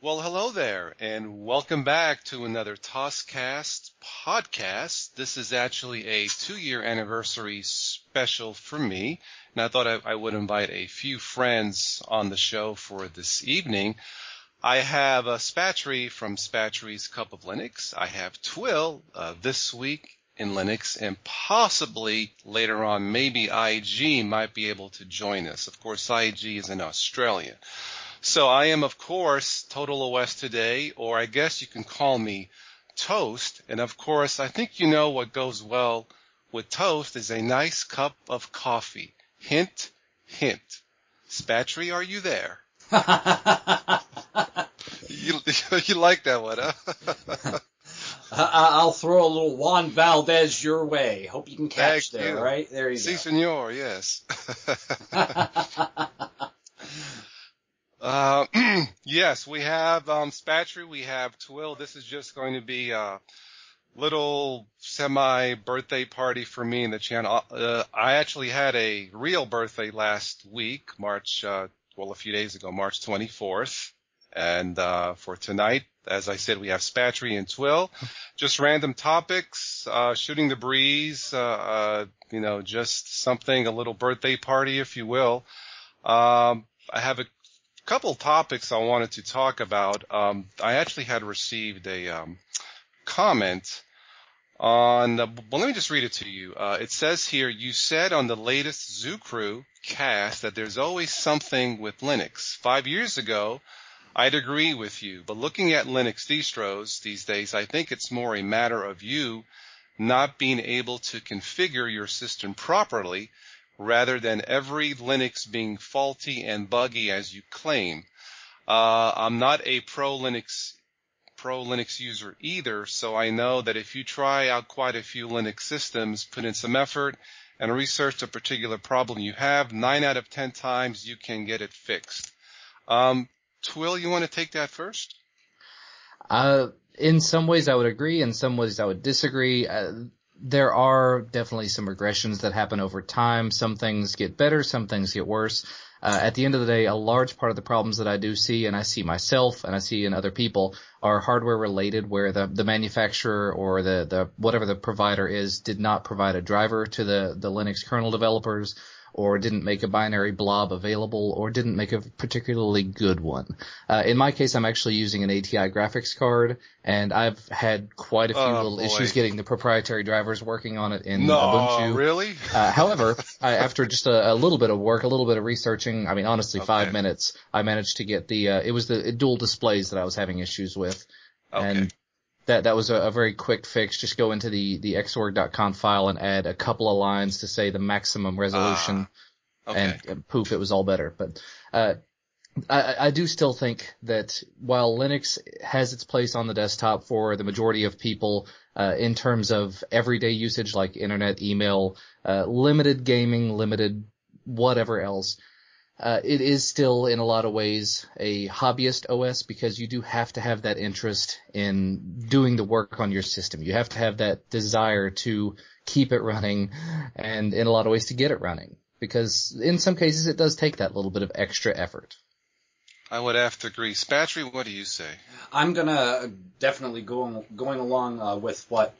Well, hello there, and welcome back to another Tosscast podcast. This is actually a 2-year anniversary special for me, and I thought I would invite a few friends on the show for this evening. I have Spatry from Spatry's Cup of Linux. I have Twill this week in Linux, and possibly later on, maybe IG might be able to join us. Of course, IG is in Australia. So I am, of course, Total OS today, or I guess you can call me Toast. And of course, I think you know what goes well with toast is a nice cup of coffee. Hint, hint. Spatry, are you there? You like that one, huh? I'll throw a little Juan Valdez your way. Hope you can catch Thank there, you. right? There you Si, go. senor, yes. Yes, we have Spatry, we have Twill. This is just going to be a little semi-birthday party for me in the channel. I actually had a real birthday last week, a few days ago, March 24th. And for tonight, as I said, we have Spatry and Twill. Just random topics, shooting the breeze, just something, a little birthday party, if you will. I have a couple topics I wanted to talk about. I actually had received a comment on, well, let me just read it to you. It says here, you said on the latest Zoo Crew cast that there's always something with Linux. 5 years ago, I'd agree with you, but looking at Linux distros these days, I think it's more a matter of you not being able to configure your system properly rather than every Linux being faulty and buggy as you claim. I'm not a pro Linux user either, so I know that if you try out quite a few Linux systems, put in some effort, and research a particular problem you have, 9 out of 10 times you can get it fixed. Twill, you want to take that first? In some ways I would agree, in some ways I would disagree. There are definitely some regressions that happen over time. Some things get better, some things get worse. At the end of the day, a large part of the problems that I do see, and I see myself and I see in other people, are hardware related, where the manufacturer or the whatever the provider is did not provide a driver to the Linux kernel developers, or didn't make a binary blob available, or didn't make a particularly good one. In my case, I'm actually using an ATI graphics card, and I've had quite a few little issues getting the proprietary drivers working on it in Ubuntu. Really? However, after just a little bit of work, a little bit of researching, I mean, honestly, 5 minutes, I managed to get it was the dual displays that I was having issues with. Okay. And that was a very quick fix. Just go into the xorg.conf file and add a couple of lines to say the maximum resolution, and poof, it was all better. But I do still think that while Linux has its place on the desktop for the majority of people in terms of everyday usage like internet, email, limited gaming, limited whatever else, it is still in a lot of ways a hobbyist OS, because you do have to have that interest in doing the work on your system. You have to have that desire to keep it running, and in a lot of ways to get it running, because in some cases it does take that little bit of extra effort. I would have to agree. Spatry, what do you say? I'm gonna definitely going along with what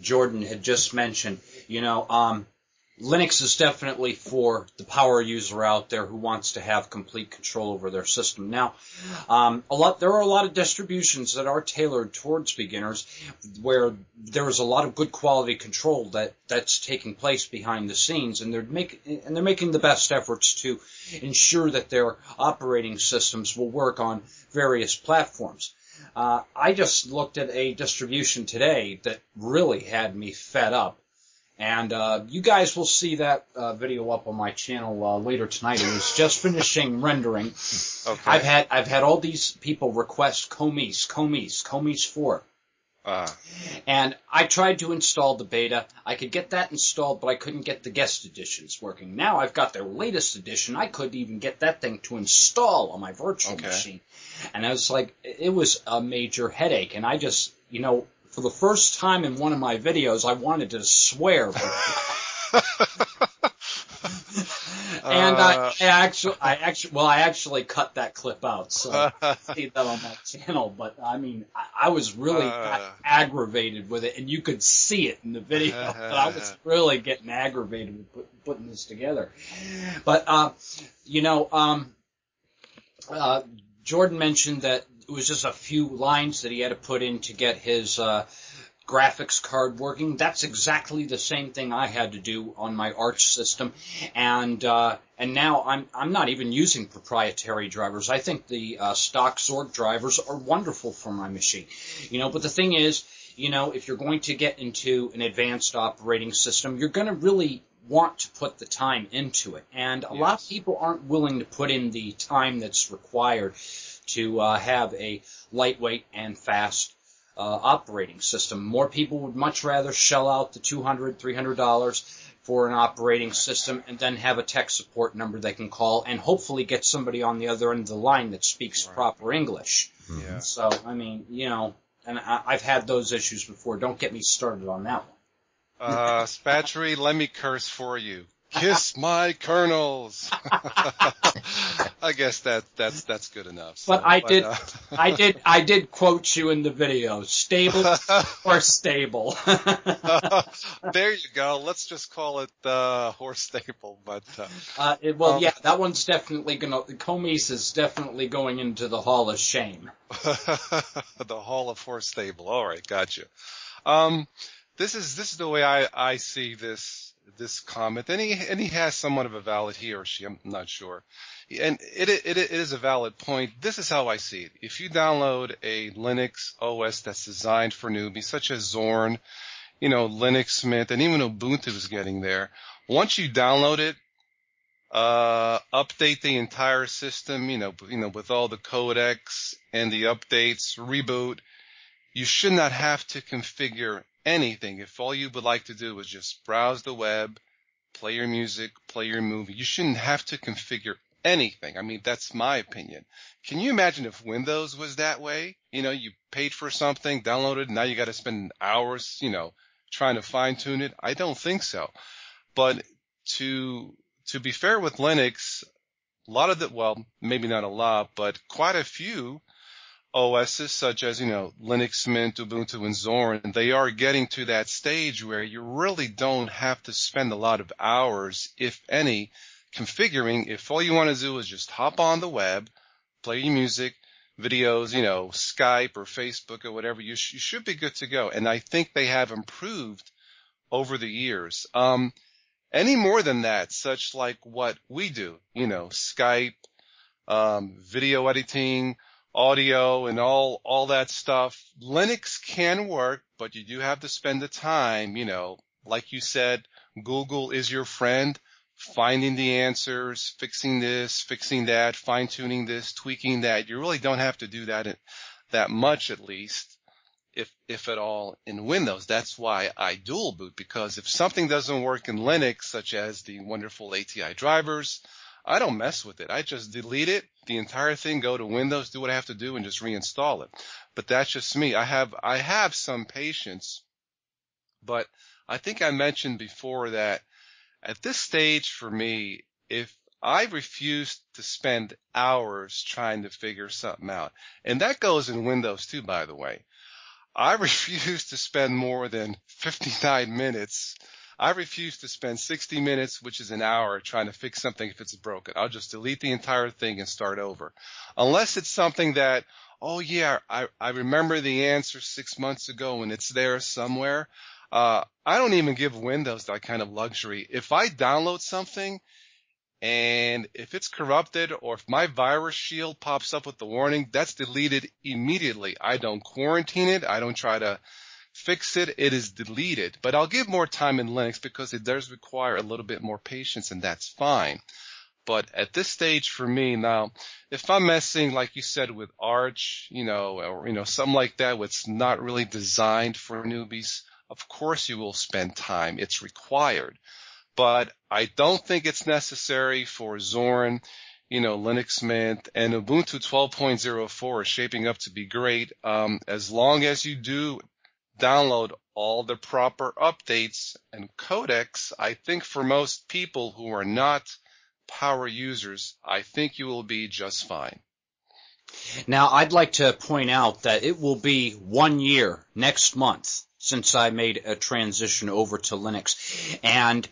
Jordan had just mentioned. Linux is definitely for the power user out there who wants to have complete control over their system. Now, there are a lot of distributions that are tailored towards beginners, where there is a lot of good quality control that's taking place behind the scenes, and they're making the best efforts to ensure that their operating systems will work on various platforms. I just looked at a distribution today that really had me fed up. And you guys will see that video up on my channel later tonight. It was just finishing rendering. Okay. I've had all these people request Comies 4. And I tried to install the beta. I could get that installed, but I couldn't get the guest editions working. Now I've got their latest edition. I couldn't even get that thing to install on my virtual machine. And I was like, it was a major headache. And I just, for the first time in one of my videos, I wanted to swear. And I actually cut that clip out, so I see that on my channel. But I mean, I was really aggravated with it, and you could see it in the video. But I was really getting aggravated with putting this together. But Jordan mentioned that it was just a few lines that he had to put in to get his graphics card working. That's exactly the same thing I had to do on my Arch system, and now I'm not even using proprietary drivers. I think the stock Zorg drivers are wonderful for my machine, But the thing is, if you're going to get into an advanced operating system, you're going to really want to put the time into it, and a lot of people aren't willing to put in the time that's required to have a lightweight and fast operating system. More people would much rather shell out the $200, $300 for an operating system and then have a tech support number they can call and hopefully get somebody on the other end of the line that speaks proper English. Yeah. So, I mean, and I've had those issues before. Don't get me started on that one. Spatry, let me curse for you. Kiss my kernels. I guess that's good enough. So, but I did quote you in the video. Stable or stable. There you go. Let's just call it horse stable. But that one's definitely Comis is definitely going into the Hall of Shame. The Hall of Horse Stable. All right, gotcha. This is the way I see this comment, and he has somewhat of a valid, he or she, I'm not sure, and it is a valid point. This is how I see it. If you download a Linux OS that's designed for newbies, such as Zorn, Linux Mint, and even Ubuntu is getting there. Once you download it, update the entire system, with all the codecs and the updates, reboot. You should not have to configure anything. If all you would like to do is just browse the web, play your music, play your movie, you shouldn't have to configure anything. I mean, that's my opinion. Can you imagine if Windows was that way? You paid for something, downloaded, and now you got to spend hours, trying to fine tune it. I don't think so. But to be fair with Linux, a lot of well, maybe not a lot, but quite a few OSs such as, Linux Mint, Ubuntu, and Zorn, they are getting to that stage where you really don't have to spend a lot of hours, if any, configuring. If all you want to do is just hop on the web, play your music, videos, Skype or Facebook or whatever, you should be good to go. And I think they have improved over the years. Any more than that, such like what we do, Skype, video editing, audio, and all that stuff. Linux can work, but you do have to spend the time, like you said, Google is your friend, finding the answers, fixing this, fixing that, fine-tuning this, tweaking that. You really don't have to do that much, at least, if at all, in Windows. That's why I dual boot, because if something doesn't work in Linux, such as the wonderful ATI drivers, I don't mess with it. I just delete it, the entire thing, go to Windows, do what I have to do, and just reinstall it. But that's just me. I have some patience, but I think I mentioned before that at this stage for me, if I refuse to spend hours trying to figure something out, and that goes in Windows too, by the way. I refuse to spend more than 59 minutes. I refuse to spend 60 minutes, which is an hour, trying to fix something if it's broken. I'll just delete the entire thing and start over. Unless it's something that, oh yeah, I remember the answer 6 months ago and it's there somewhere. I don't even give Windows that kind of luxury. If I download something and if it's corrupted or if my virus shield pops up with the warning, that's deleted immediately. I don't quarantine it. I don't try to fix it. It is deleted. But I'll give more time in Linux because it does require a little bit more patience, and that's fine. But at this stage for me now, if I'm messing, like you said, with Arch, or something like that, what's not really designed for newbies, of course you will spend time. It's required. But I don't think it's necessary for Zorn, Linux Mint, and Ubuntu 12.04 is shaping up to be great. As long as you do download all the proper updates and codecs, I think for most people who are not power users, I think you will be just fine. Now, I'd like to point out that it will be 1 year next month since I made a transition over to Linux. And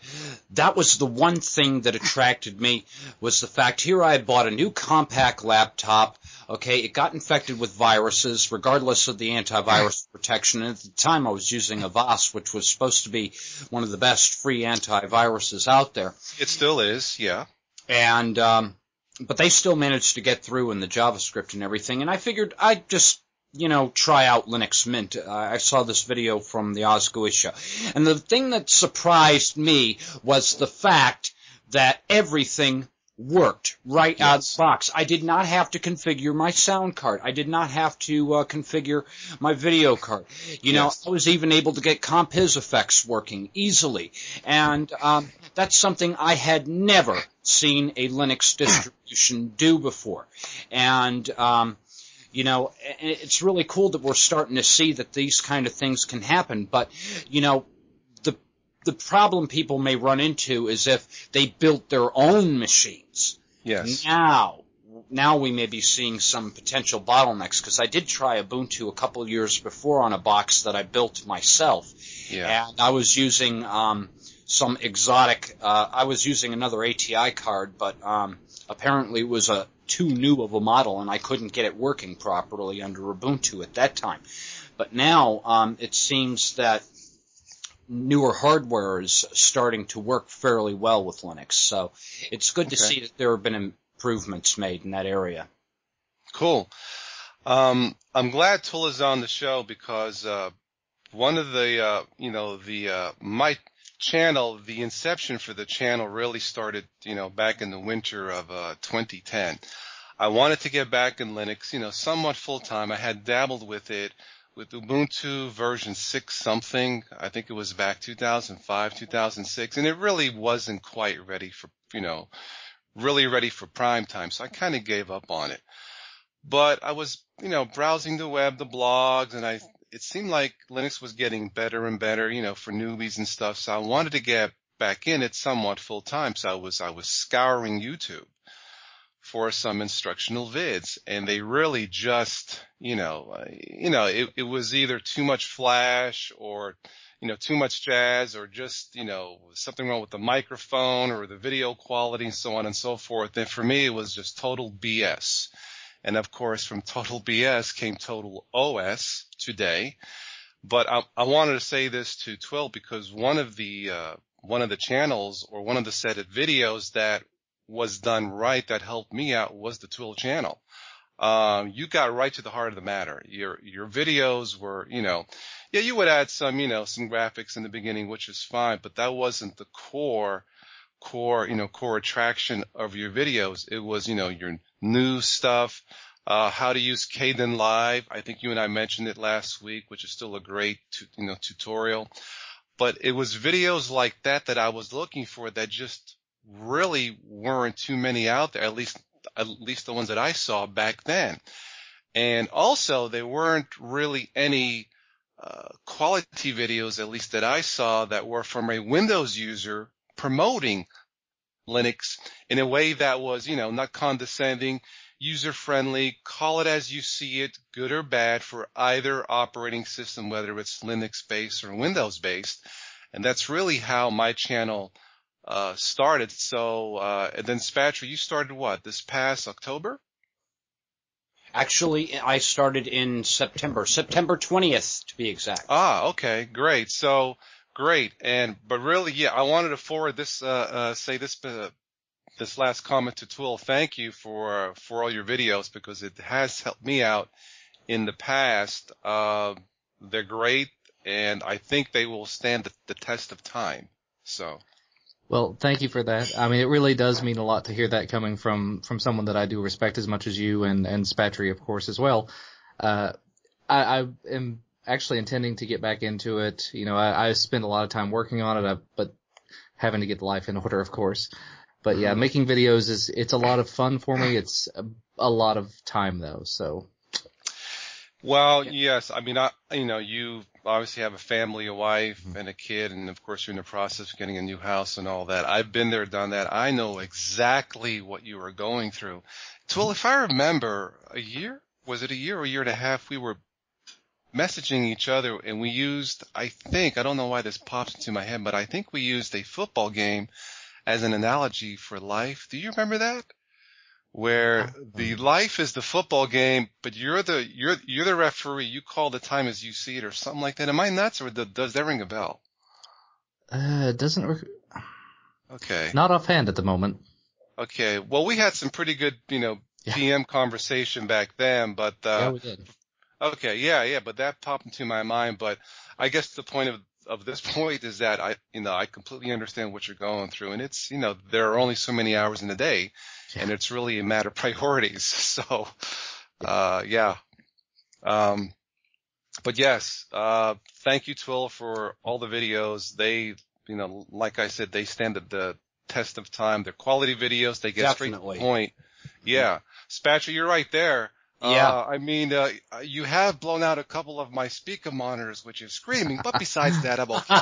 that was the one thing that attracted me, was the fact here I had bought a new compact laptop. Okay, it got infected with viruses, regardless of the antivirus protection. And at the time, I was using Avast, which was supposed to be one of the best free antiviruses out there. It still is, yeah. And but they still managed to get through in the JavaScript and everything. And I figured I'd just, try out Linux Mint. I saw this video from the Ozgui show. And the thing that surprised me was the fact that everything worked right out of the box. I did not have to configure my sound card. I did not have to configure my video card. I was even able to get comp-his effects working easily. And that's something I had never seen a Linux distribution do before. And it's really cool that we're starting to see that these kind of things can happen. But, the problem people may run into is if they built their own machines. Yes. Now we may be seeing some potential bottlenecks, because I did try Ubuntu a couple of years before on a box that I built myself. Yeah. And I was using some exotic. I was using another ATI card, but apparently it was too new of a model, and I couldn't get it working properly under Ubuntu at that time. But now it seems that newer hardware is starting to work fairly well with Linux. So it's good to see that there have been improvements made in that area. Cool. I'm glad Tulla's on the show, because one of the, my channel, the inception for the channel really started, back in the winter of 2010. I wanted to get back in Linux, somewhat full-time. I had dabbled with it with Ubuntu version 6 something. I think it was back 2005, 2006, and it really wasn't quite ready for, really ready for prime time. So I kind of gave up on it. But I was, browsing the web, the blogs, and it seemed like Linux was getting better and better, for newbies and stuff. So I wanted to get back in it somewhat full time. So I was scouring YouTube for some instructional vids, and they really just, it was either too much flash or, too much jazz, or just, something wrong with the microphone or the video quality and so on and so forth. And for me, it was just total BS. And of course, from total BS came total OS today. But I wanted to say this to Twill, because one of the channels, or one of the set of videos that was done right that helped me out, was the Twill channel. You got right to the heart of the matter. Your videos were, you would add some, some graphics in the beginning, which is fine, but that wasn't the core attraction of your videos. It was, your new stuff, how to use Kden Live. I think you and I mentioned it last week, which is still a great, tutorial. But it was videos like that I was looking for, that just really weren't too many out there, at least the ones that I saw back then. And also, there weren't really any quality videos, at least that I saw, that were from a Windows user promoting Linux in a way that was, not condescending, user-friendly, call it as you see it, good or bad, for either operating system, whether it's Linux-based or Windows-based. And that's really how my channel started. So, and then Spatry, you started what, this past October? Actually, I started in September 20th to be exact. Ah, okay, great. So, great. But really, yeah, I wanted to forward this, this last comment to Twill. Thank you for all your videos, because it has helped me out in the past. They're great, and I think they will stand the test of time. So. Well, thank you for that. I mean, it really does mean a lot to hear that coming from someone that I do respect as much as you, and Spatry, of course, as well. I am actually intending to get back into it. I spend a lot of time working on it, but having to get life in order, of course. But yeah, making videos it's a lot of fun for me. It's a lot of time though, so. Well, yes. I mean, you obviously have a family, a wife, and a kid, and of course you're in the process of getting a new house and all that. I've been there, done that. I know exactly what you are going through. Well, if I remember, was it a year or a year and a half, we were messaging each other, and we used, I don't know why this pops into my head, but I think we used a football game as an analogy for life. Do you remember that? Where the life is the football game, but you're the referee. You call the time as you see it, or something like that. Am I nuts, or does that ring a bell? It doesn't. Okay. Not offhand at the moment. Okay. Well, we had some pretty good, PM conversation back then, but yeah, we did. Okay, yeah, but that popped into my mind. But I guess the point of this point is that I completely understand what you're going through, and it's, there are only so many hours in a day. And it's really a matter of priorities. So, yeah. But yes, thank you, Twill, for all the videos. They, like I said, they stand the test of time. They're quality videos. They get straight to the point. Yeah. Spatry, you're right there. Yeah. I mean, you have blown out a couple of my speaker monitors, which is screaming, but besides that, I'm okay.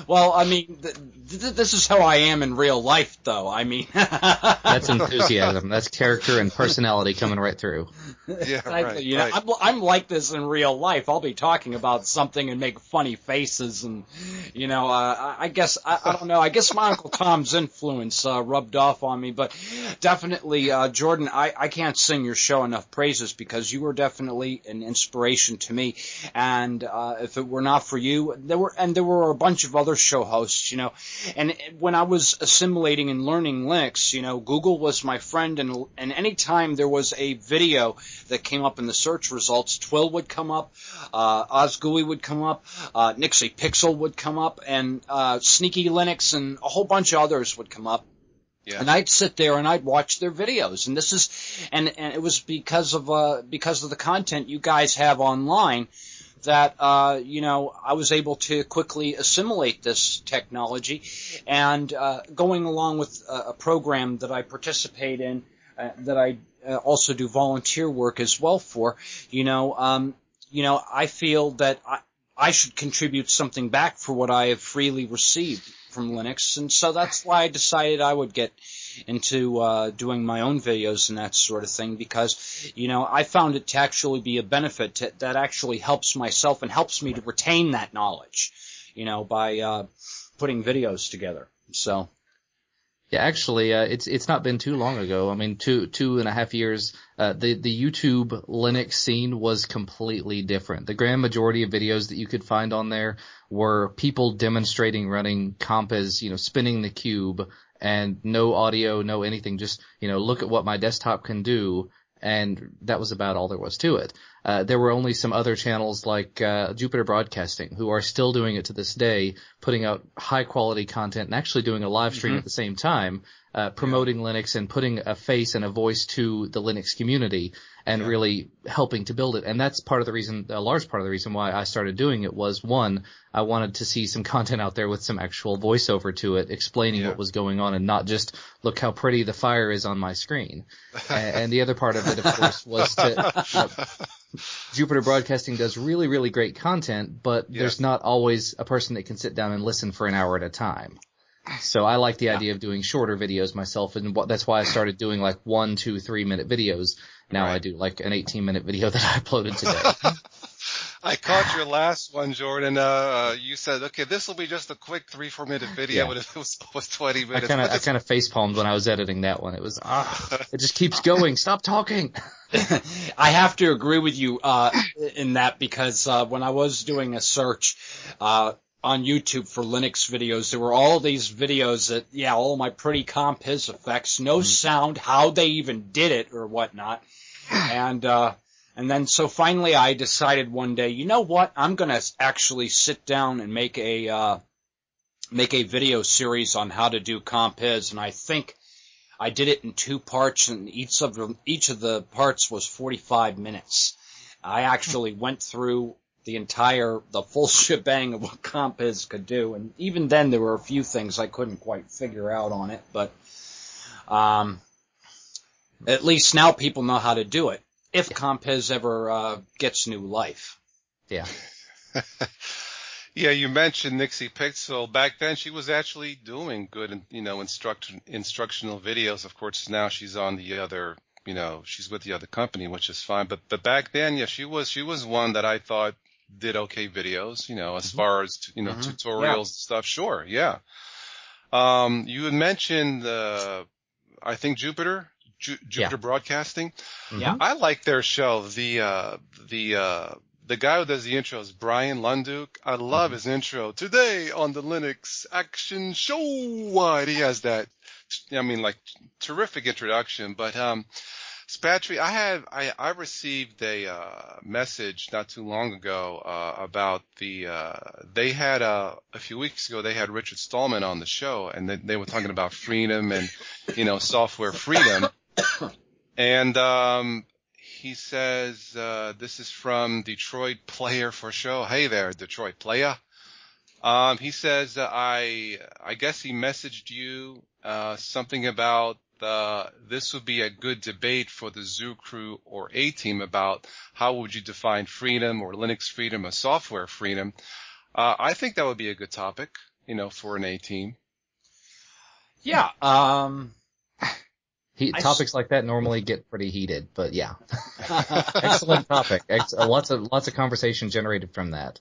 Well, I mean, this is how I am in real life, though. I mean, that's enthusiasm. That's character and personality coming right through. Yeah, right. Right. I'm like this in real life. I'll be talking about something and make funny faces, and I guess I don't know. I guess my Uncle Tom's influence rubbed off on me, but definitely, Jordan, I can't sing your show enough praises, because you were definitely an inspiration to me. And if it were not for you, there were a bunch of other show hosts, and when I was assimilating and learning Linux, Google was my friend, and any time there was a video that came up in the search results, Twill would come up, OzGUI would come up, Nixie Pixel would come up, and Sneaky Linux and a whole bunch of others would come up. Yeah. And I'd sit there and I'd watch their videos, and it was because of the content you guys have online that I was able to quickly assimilate this technology, and going along with a program that I participate in, that I also do volunteer work as well for. I feel that I should contribute something back for what I have freely received from Linux, and so that's why I decided I would get into doing my own videos and that sort of thing, because I found it to actually be a benefit that actually helps myself and helps me to retain that knowledge, by putting videos together. So yeah, actually, it's not been too long ago. I mean, 2.5 years. The YouTube Linux scene was completely different. The grand majority of videos that you could find on there were people demonstrating running Compiz, spinning the cube, and no audio, no anything. Just look at what my desktop can do. And that was about all there was to it. There were only some other channels like Jupiter Broadcasting, who are still doing it to this day, putting out high-quality content and actually doing a live stream at the same time, promoting Linux and putting a face and a voice to the Linux community and really helping to build it. And that's a large part of the reason why I started doing it was, one, I wanted to see some content out there with some actual voiceover to it, explaining what was going on, and not just look how pretty the fire is on my screen. And the other part of it, of course, was Jupiter Broadcasting does really, really great content, but there's not always a person that can sit down and listen for an hour at a time. So I like the idea of doing shorter videos myself, and that's why I started doing like 1, 2, 3 minute videos. Now I do like an 18-minute video that I uploaded today. I caught your last one, Jordan. You said, okay, this will be just a quick 3-4 minute video, but it was 20 minutes. I kind of facepalmed when I was editing that one. It was, it just keeps going. Stop talking. I have to agree with you in that, because when I was doing a search on YouTube for Linux videos, there were all these videos that, all my pretty Compiz effects, no sound, how they even did it or whatnot. And then so finally I decided one day, you know what, I'm going to actually sit down and make a video series on how to do Compiz, and I think I did it in 2 parts, and each of the parts was 45 minutes. I actually went through the full shebang of what Compiz could do, and even then there were a few things I couldn't quite figure out on it, but at least now people know how to do it. If Compez ever gets new life. Yeah. Yeah, you mentioned Nixie Pixel. Back then, she was actually doing good, instructional videos. Of course, now she's on the other, she's with the other company, which is fine. But back then, yeah, she was one that I thought did okay videos, as far as, tutorials and stuff. Sure, yeah. You had mentioned, I think Jupiter Broadcasting. Yeah. I like their show. The guy who does the intro is Brian Lunduk. I love his intro. Today on the Linux Action Show. He has that, terrific introduction. But, Spatry, I received a message not too long ago, about they had, a few weeks ago, they had Richard Stallman on the show, and they were talking about freedom and, software freedom. And, he says, this is from Detroit Player for Show. Hey there, Detroit Player. He says, I guess he messaged you, something about, this would be a good debate for the Zoo Crew or A-Team about how would you define freedom or Linux freedom or software freedom. I think that would be a good topic, for an A-Team. Yeah, Topics like that normally get pretty heated, but yeah. Excellent topic. Lots of conversation generated from that.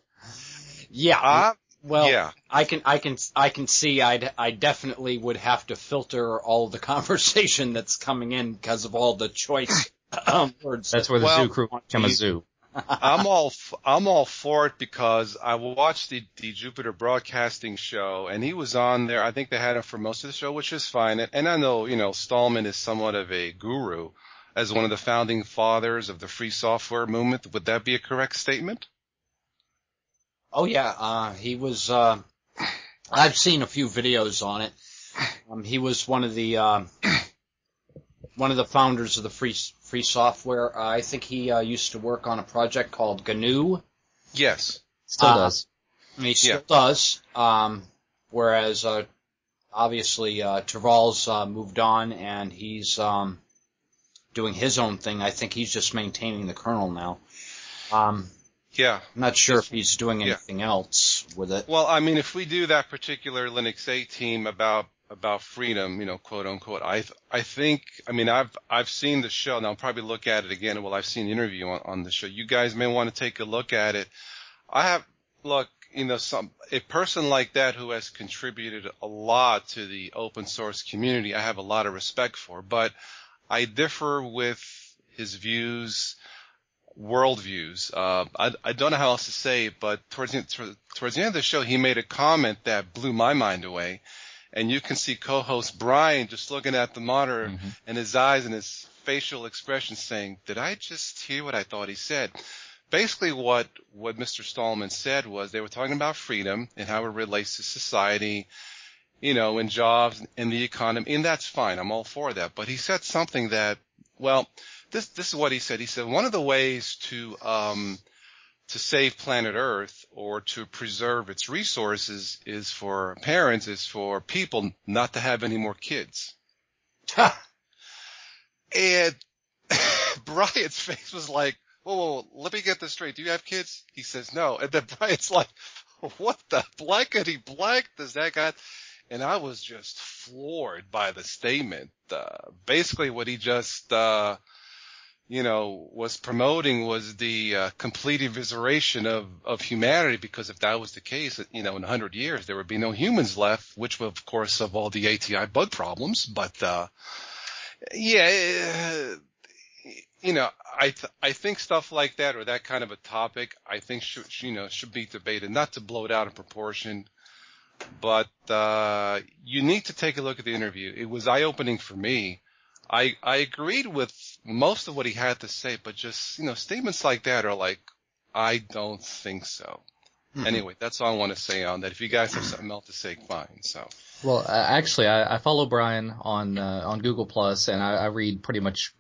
Yeah. Well, yeah. I can see I definitely would have to filter all the conversation that's coming in because of all the choice words. That's where the Zoo Crew become a zoo. I'm all for it because I watched the Jupiter Broadcasting show, and he was on there. I think they had him for most of the show, which is fine. And I know, Stallman is somewhat of a guru as one of the founding fathers of the free software movement. Would that be a correct statement? Oh yeah, he was. I've seen a few videos on it. He was one of the founders of the free software. I think he used to work on a project called GNU. Yes, still does. And he still does. Whereas obviously Terval's moved on and he's doing his own thing. I think he's just maintaining the kernel now. Yeah. I'm not sure if he's doing anything else with it. Well, I mean, if we do that particular Linux A-Team about freedom, quote unquote, I think, I've seen the show, and I'll probably look at it again. Well, I've seen the interview on the show. You guys may want to take a look at it. A person like that who has contributed a lot to the open source community, I have a lot of respect for, but I differ with his views, worldviews. I don't know how else to say it, but towards the end of the show, he made a comment that blew my mind away. And you can see co-host Brian just looking at the monitor and his eyes and his facial expression saying, did I just hear what I thought he said? Basically what Mr. Stallman said was they were talking about freedom and how it relates to society, and jobs and the economy, and that's fine. I'm all for that. But he said something that, well, this is what he said. He said one of the ways to save planet Earth or to preserve its resources is for people not to have any more kids. And Brian's face was like, whoa, let me get this straight. Do you have kids? He says no. And then Brian's like, what the blankety blank does that guy? And I was just floored by the statement. Basically what he just, was promoting was the complete evisceration of humanity, because if that was the case, in 100 years, there would be no humans left, which would, of course, solve all the ATI bug problems. But, I think stuff like that, or that kind of a topic, I think should be debated, not to blow it out of proportion. But you need to take a look at the interview. It was eye-opening for me. I agreed with most of what he had to say, but just, statements like that are like, I don't think so. Mm-hmm. Anyway, that's all I want to say on that. If you guys have something else to say, fine. So. Well, actually, I follow Brian on Google Plus, and I read pretty much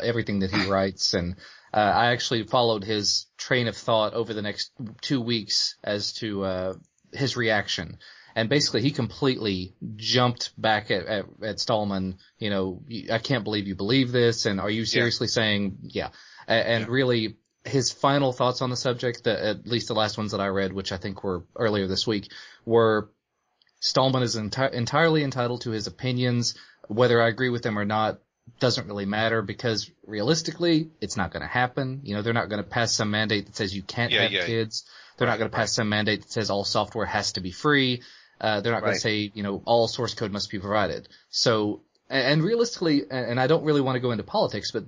everything that he writes, and I actually followed his train of thought over the next 2 weeks as to his reaction. And basically, he completely jumped back at Stallman. I can't believe you believe this, and are you seriously saying, yeah? And really, his final thoughts on the subject, at least the last ones that I read, which I think were earlier this week, were Stallman is entirely entitled to his opinions. Whether I agree with them or not doesn't really matter, because realistically, it's not going to happen. They're not going to pass some mandate that says you can't have kids. They're not going to pass some mandate that says all software has to be free. They're not going to say, all source code must be provided. So, and realistically, and I don't really want to go into politics, but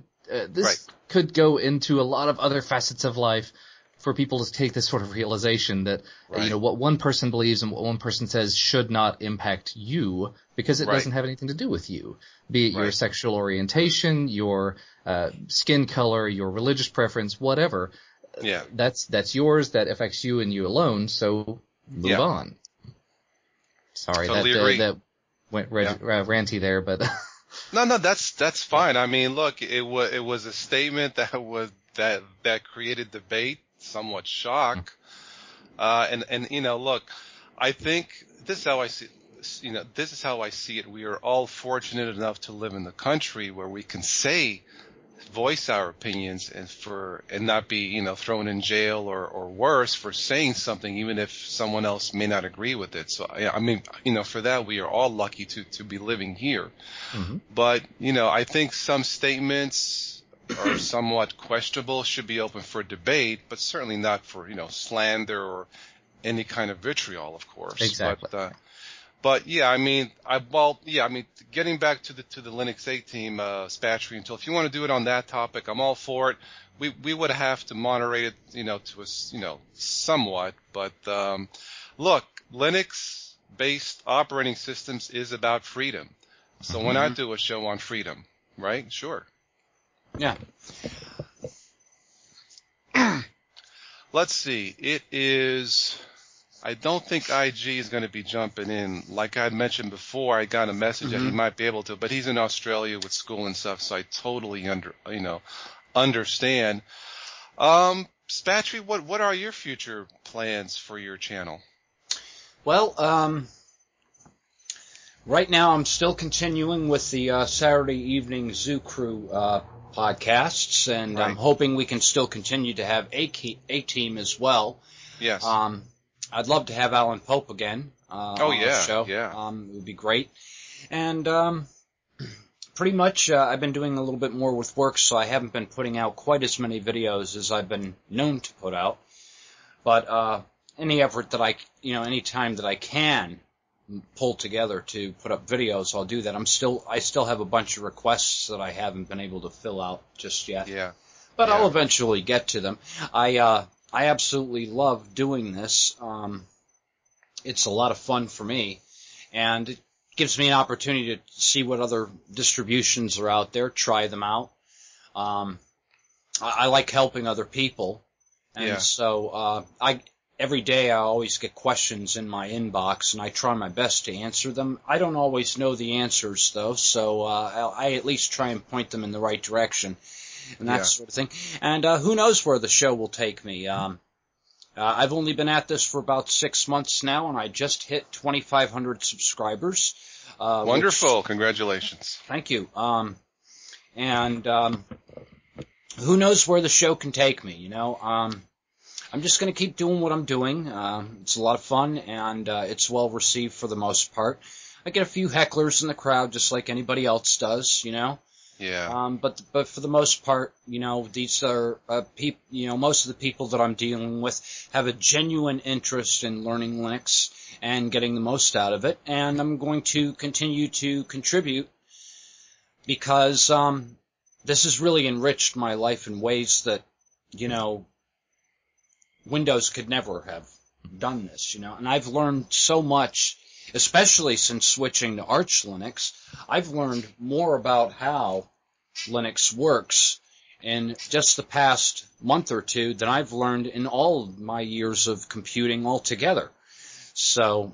this could go into a lot of other facets of life for people to take this sort of realization that, what one person believes and what one person says should not impact you, because it doesn't have anything to do with you. Be it your sexual orientation, your skin color, your religious preference, whatever. Yeah. That's yours. That affects you and you alone. So move on. Sorry, totally that went ranty there, but no, that's fine. I mean, look, it was a statement that created debate, somewhat shock, and look, I think this is how I see. This is how I see it. We are all fortunate enough to live in the country where we can voice our opinions and not be, thrown in jail or worse for saying something, even if someone else may not agree with it. So, I mean, for that, we are all lucky to be living here. Mm-hmm. But, I think some statements are somewhat questionable, should be open for debate, but certainly not for, slander or any kind of vitriol, of course. Exactly. But yeah, I mean, getting back to the Linux 8 team, Spatry, until if you want to do it on that topic, I'm all for it. We would have to moderate it, to a, somewhat. But look, Linux-based operating systems is about freedom. So when I do a show on freedom, right? Sure. Yeah. Let's see. It is. I don't think IG is going to be jumping in. Like I had mentioned before, I got a message that he might be able to, but he's in Australia with school and stuff, so I totally understand. Spatry, what are your future plans for your channel? Well, right now I'm still continuing with the Saturday evening Zoo Crew podcasts, and I'm hoping we can still continue to have a team as well. Yes. I'd love to have Alan Pope again on the show. Yeah. It would be great. And pretty much I've been doing a little bit more with work, so I haven't been putting out quite as many videos as I've been known to put out. But any effort that any time that I can pull together to put up videos, I'll do that. I still have a bunch of requests that I haven't been able to fill out just yet. Yeah. But I'll eventually get to them. I absolutely love doing this. It's a lot of fun for me, and it gives me an opportunity to see what other distributions are out there, try them out. I like helping other people, and so every day I always get questions in my inbox, and I try my best to answer them. I don't always know the answers, though, so I at least try and point them in the right direction. And that sort of thing. And who knows where the show will take me. I've only been at this for about 6 months now, and I just hit 2,500 subscribers. Wonderful. Congratulations. Thank you. Who knows where the show can take me, I'm just going to keep doing what I'm doing. It's a lot of fun, and it's well received for the most part. I get a few hecklers in the crowd, just like anybody else does, Yeah. But for the most part, these are most of the people that I'm dealing with have a genuine interest in learning Linux and getting the most out of it, and I'm going to continue to contribute because this has really enriched my life in ways that, Windows could never have done this, and I've learned so much. Especially since switching to Arch Linux, I've learned more about how Linux works in just the past month or two than I've learned in all of my years of computing altogether. So,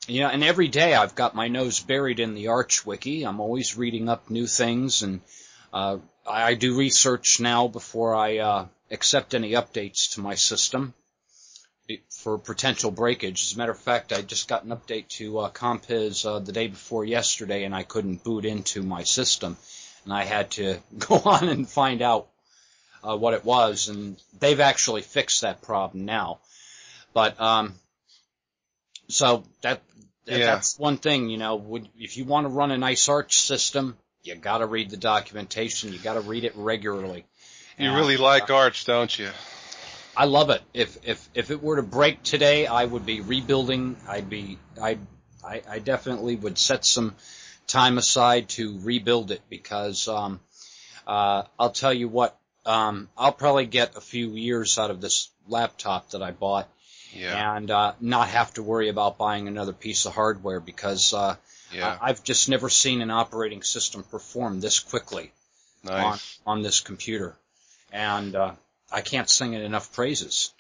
and every day I've got my nose buried in the Arch Wiki. I'm always reading up new things, and I do research now before I accept any updates to my system for potential breakage. As a matter of fact, I just got an update to Compiz the day before yesterday, and I couldn't boot into my system. And I had to go on and find out what it was, and they've actually fixed that problem now. But so that's one thing, you know. If you want to run a nice Arch system, you got to read the documentation. You got to read it regularly. You really like Arch, don't you? I love it. If it were to break today, I would be rebuilding. I definitely would set some time aside to rebuild it, because I'll tell you what, I'll probably get a few years out of this laptop that I bought, and not have to worry about buying another piece of hardware, because I've just never seen an operating system perform this quickly on this computer, and I can't sing it enough praises.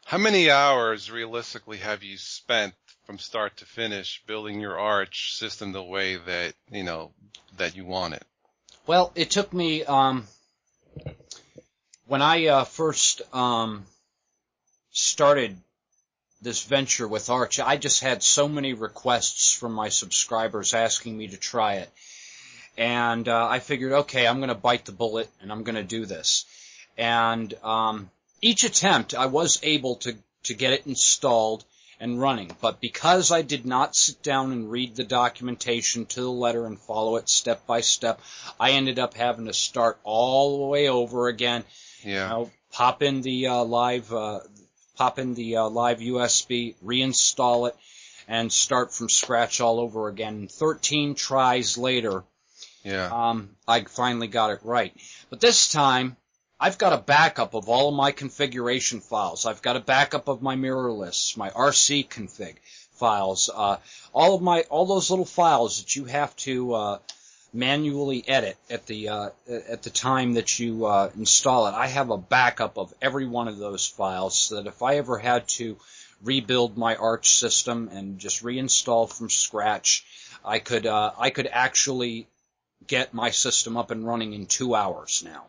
How many hours realistically have you spent from start to finish building your Arch system the way that you want it? Well, it took me when I first started this venture with Arch, I just had so many requests from my subscribers asking me to try it, and I figured, okay, I'm going to bite the bullet and I'm going to do this. And each attempt, I was able to get it installed and running, but because I did not sit down and read the documentation to the letter and follow it step by step, I ended up having to start all the way over again. Yeah. You know, pop in the live USB, reinstall it, and start from scratch all over again. 13 tries later, I finally got it right. But this time, I've got a backup of all of my configuration files. I've got a backup of my mirror lists, my RC config files, all those little files that you have to manually edit at the time that you install it. I have a backup of every one of those files, so that if I ever had to rebuild my Arch system and just reinstall from scratch, I could actually get my system up and running in 2 hours now.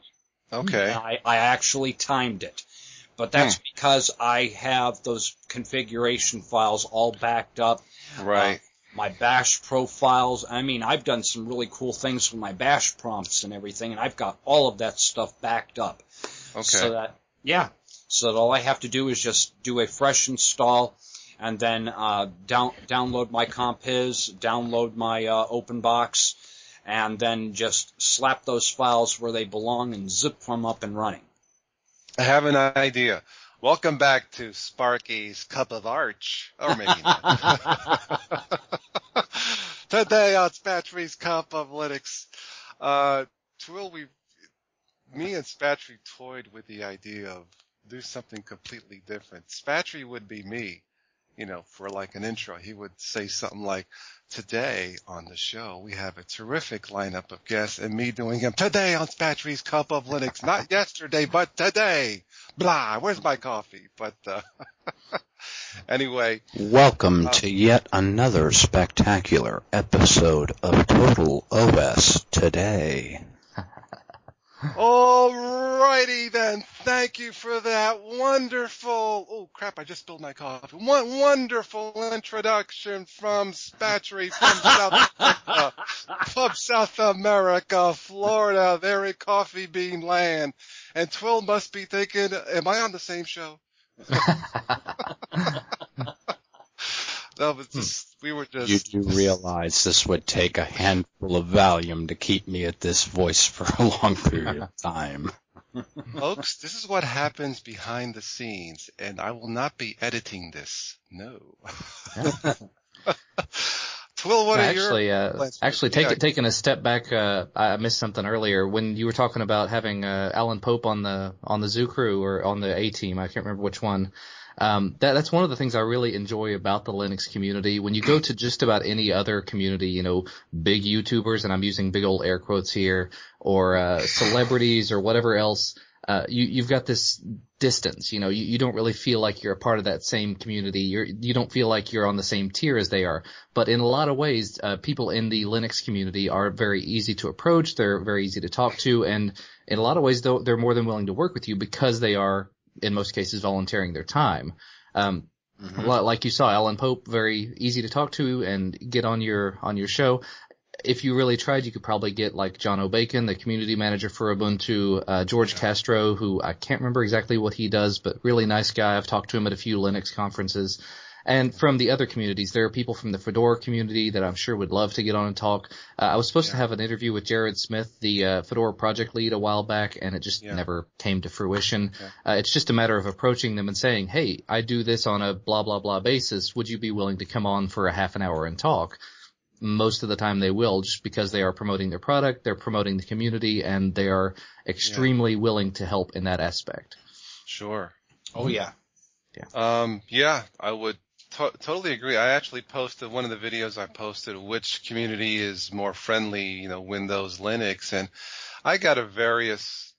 Okay. I actually timed it, but that's because I have those configuration files all backed up. Right. My bash profiles. I mean, I've done some really cool things with my bash prompts and everything, and I've got all of that stuff backed up. Okay. So that all I have to do is just do a fresh install, and then download my compiz, download my OpenBox, and then just slap those files where they belong and zip them up and running. I have an idea. Welcome back to Sparky's Cup of Arch. Or maybe not. Today on Spatry's Cup of Linux. Me and Spatry toyed with the idea of do something completely different. Spatry would be me, for like an intro. He would say something like, today on the show, we have a terrific lineup of guests, and me doing him today on Spatry's Cup of Linux. Not yesterday, but today. Blah, where's my coffee? But anyway. Welcome to yet another spectacular episode of Total OS Today. Alrighty then. Thank you for that wonderful, oh crap, I just spilled my coffee. Wonderful introduction from Spatry from South America, Florida. They're in coffee bean land. And Twill must be thinking, am I on the same show? No, but we were just... You do realize this would take a handful of Valium to keep me at this voice for a long period of time. Folks, this is what happens behind the scenes, and I will not be editing this. No. Twill, what are your... Taking a step back, I missed something earlier. When you were talking about having Alan Pope on the Zoo Crew or on the A-Team, I can't remember which one. That's one of the things I really enjoy about the Linux community. When you go to just about any other community, big YouTubers, and I'm using big old air quotes here, or celebrities or whatever else, you've got this distance. You don't really feel like you're a part of that same community. You don't feel like you're on the same tier as they are. But in a lot of ways, people in the Linux community are very easy to approach. They're very easy to talk to, and in a lot of ways, though, they're more than willing to work with you because they are, in most cases, volunteering their time. Like you saw, Alan Pope, very easy to talk to and get on your show. if you really tried, you could probably get like John O'Bacon, the community manager for Ubuntu, George Castro, who I can't remember exactly what he does, but really nice guy. I've talked to him at a few Linux conferences. And from the other communities, there are people from the Fedora community that I'm sure would love to get on and talk. I was supposed to have an interview with Jared Smith, the Fedora project lead, a while back, and it just never came to fruition. It's just a matter of approaching them and saying, hey, I do this on a blah, blah, blah basis. Would you be willing to come on for a half an hour and talk? Most of the time they will, just because they are promoting their product, they're promoting the community, and they are extremely willing to help in that aspect. Sure. Oh, yeah. I would totally agree. I actually posted one of the videos I posted, which community is more friendly, Windows, Linux, and I got a various,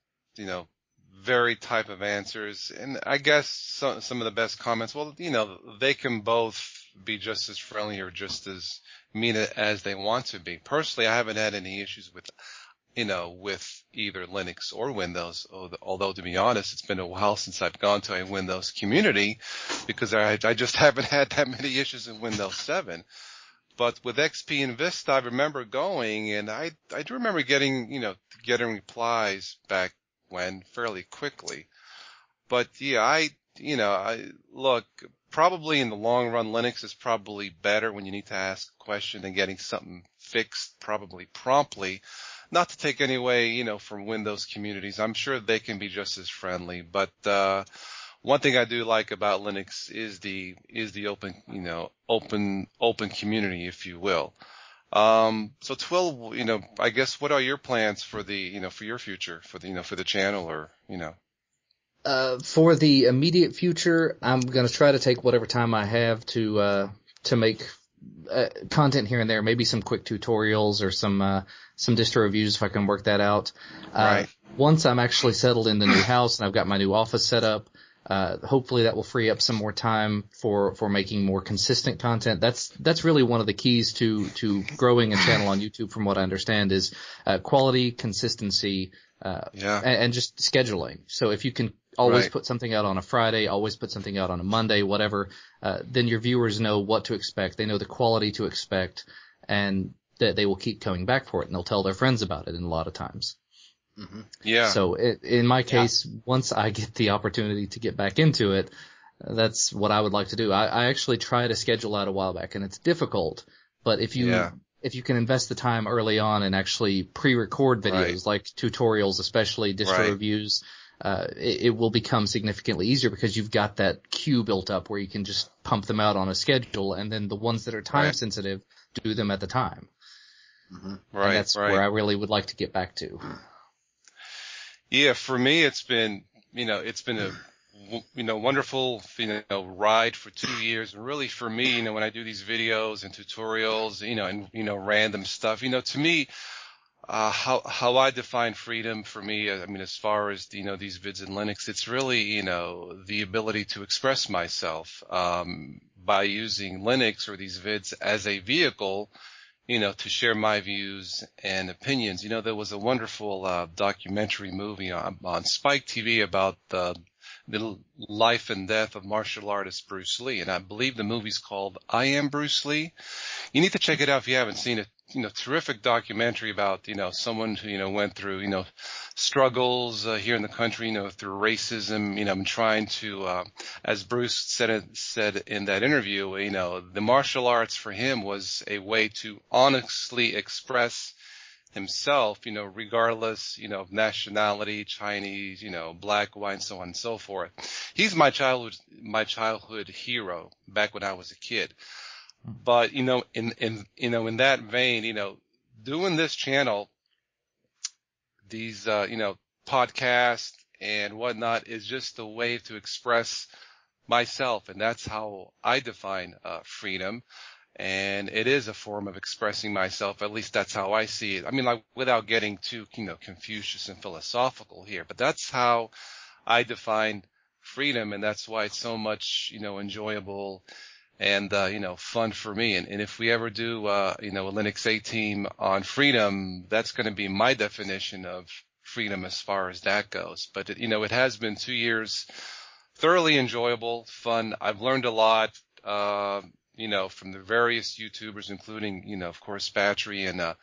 very type of answers. And I guess some of the best comments, well, they can both be just as friendly or just as mean as they want to be. Personally, I haven't had any issues with either Linux or Windows, although to be honest, it's been a while since I've gone to a Windows community because I just haven't had that many issues in Windows 7. But with XP and Vista, I remember going, and I do remember getting replies back when fairly quickly. But I look, probably in the long run, Linux is probably better when you need to ask a question and getting something fixed probably promptly. Not to take any away, from Windows communities. I'm sure they can be just as friendly. But one thing I do like about Linux is the open community, if you will. So Twill, I guess what are your plans for for your future, for the channel, or For the immediate future, I'm going to try to take whatever time I have to make content here and there, maybe some quick tutorials or some distro reviews if I can work that out. Right. Once I'm actually settled in the new house and I've got my new office set up, hopefully that will free up some more time for making more consistent content. That's really one of the keys to growing a channel on YouTube, from what I understand, is quality, consistency, and just scheduling. So if you can always put something out on a Friday, always put something out on a Monday, whatever, then your viewers know what to expect. They know the quality to expect, and that they will keep coming back for it, and they'll tell their friends about it in a lot of times. Mm-hmm. Yeah. So in my case, once I get the opportunity to get back into it, that's what I would like to do. I actually tried to schedule out a while back, and it's difficult, but if you can invest the time early on and actually pre-record videos, like tutorials, especially distro reviews, it will become significantly easier because you've got that queue built up where you can just pump them out on a schedule, and then the ones that are time sensitive, do them at the time. Mm-hmm. And that's where I really would like to get back to. Yeah, for me, it's been a wonderful, ride for 2 years. And really for me, when I do these videos and tutorials, and, random stuff, to me, how I define freedom for me, as far as, these vids in Linux, it's really, the ability to express myself, by using Linux or these vids as a vehicle, to share my views and opinions. There was a wonderful, documentary movie on Spike TV about the life and death of martial artist Bruce Lee. And I believe the movie's called I Am Bruce Lee. You need to check it out if you haven't seen it. Terrific documentary about, someone who, went through, struggles here in the country, through racism, and trying to, as Bruce said in that interview, the martial arts for him was a way to honestly express himself, regardless, of nationality, Chinese, black, white, so on and so forth. He's my childhood hero back when I was a kid. But, in that vein, doing this channel, these, podcasts and whatnot is just a way to express myself. And that's how I define, freedom. And it is a form of expressing myself. At least that's how I see it. Without getting too, Confucius and philosophical here, but that's how I define freedom. And that's why it's so much, enjoyable and, fun for me. And if we ever do, a Linux 8 team on freedom, that's going to be my definition of freedom as far as that goes. But, it has been 2 years, thoroughly enjoyable, fun. I've learned a lot. from the various YouTubers, including, of course, Spatry and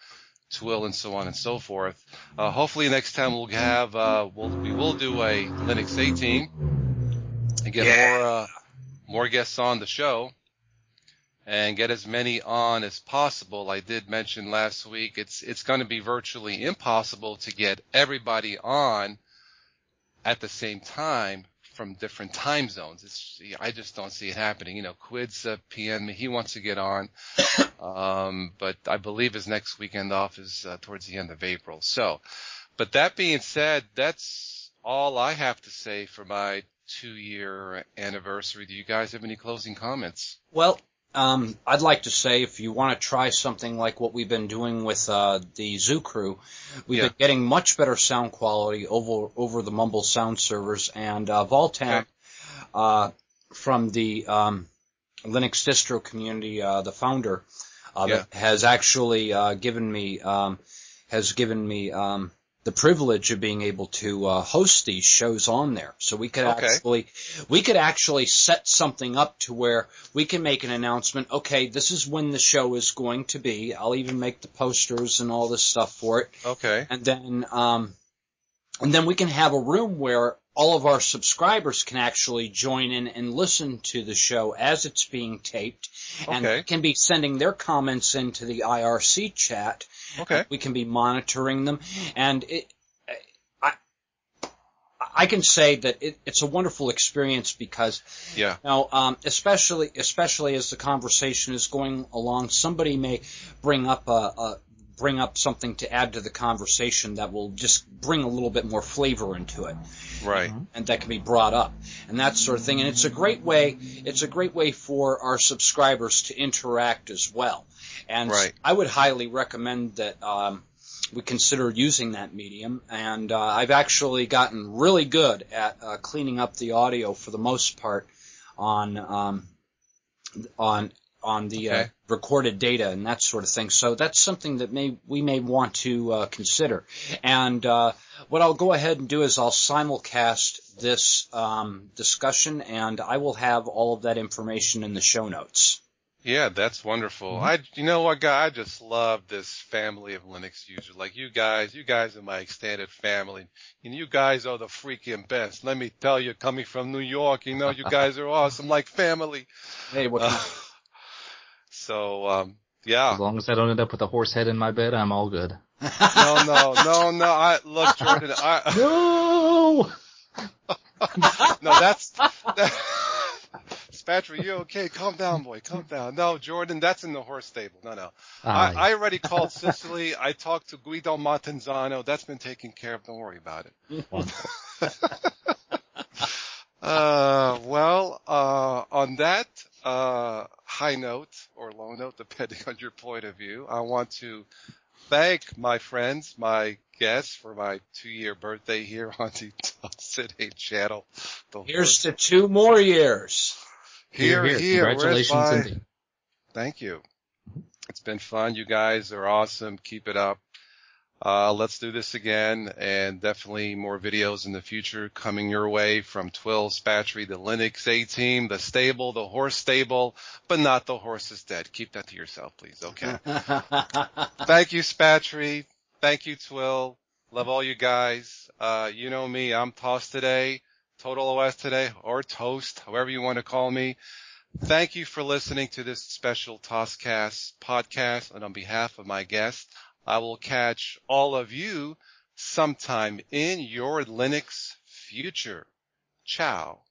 Twill and so on and so forth. Hopefully next time we will do a Linux 18 and get more guests on the show and get as many on as possible. I did mention last week it's going to be virtually impossible to get everybody on at the same time from different time zones. I just don't see it happening. Quid's PM, he wants to get on, but I believe his next weekend off is towards the end of April. So, but that being said, that's all I have to say for my 2-year anniversary. Do you guys have any closing comments? Well, I'd like to say if you want to try something like what we've been doing with the Zoo Crew, we've been getting much better sound quality over the Mumble sound servers, and Voltan from the Linux distro community, the founder of it, has actually given me the privilege of being able to host these shows on there. So we could actually set something up to where we can make an announcement. Okay, this is when the show is going to be. I'll even make the posters and all this stuff for it. Okay. And then we can have a room where all of our subscribers can actually join in and listen to the show as it's being taped. And they can be sending their comments into the IRC chat. Okay. We can be monitoring them, and I can say that it's a wonderful experience because, especially as the conversation is going along, somebody may bring up something to add to the conversation that will just bring a little bit more flavor into it. Right. And that can be brought up and that sort of thing. And it's a great way for our subscribers to interact as well. And I would highly recommend that we consider using that medium. And I've actually gotten really good at cleaning up the audio for the most part on the recorded data and that sort of thing. So that's something that we may want to consider. And what I'll go ahead and do is I'll simulcast this discussion, and I will have all of that information in the show notes. Yeah, that's wonderful. Mm-hmm. You know what, guy? I just love this family of Linux users. Like you guys are my extended family. And you guys are the freaking best. Let me tell you, coming from New York, you guys are awesome, like family. Hey, what? So, As long as I don't end up with a horse head in my bed, I'm all good. No. Look, Jordan, No! No, that's Spatry, you okay? Calm down, boy. Calm down. No, Jordan, that's in the horse stable. No. I already called Sicily. I talked to Guido Montanzano. That's been taken care of. Don't worry about it. On that high note or low note, depending on your point of view, I want to thank my friends, my guests for my 2-year birthday here on the Tostoday channel. Here's to 2 more years. Here. Congratulations, indeed. Thank you. It's been fun. You guys are awesome. Keep it up. Let's do this again, and definitely more videos in the future coming your way from Twill, Spatry, the Linux 18, the stable, the horse stable, but not the horse is dead. Keep that to yourself, please. Okay. Thank you, Spatry. Thank you, Twill. Love all you guys. You know me. I'm Tostoday, Total OS Today, or Toast, however you want to call me. Thank you for listening to this special Toscast podcast, and on behalf of my guest, I will catch all of you sometime in your Linux future. Ciao.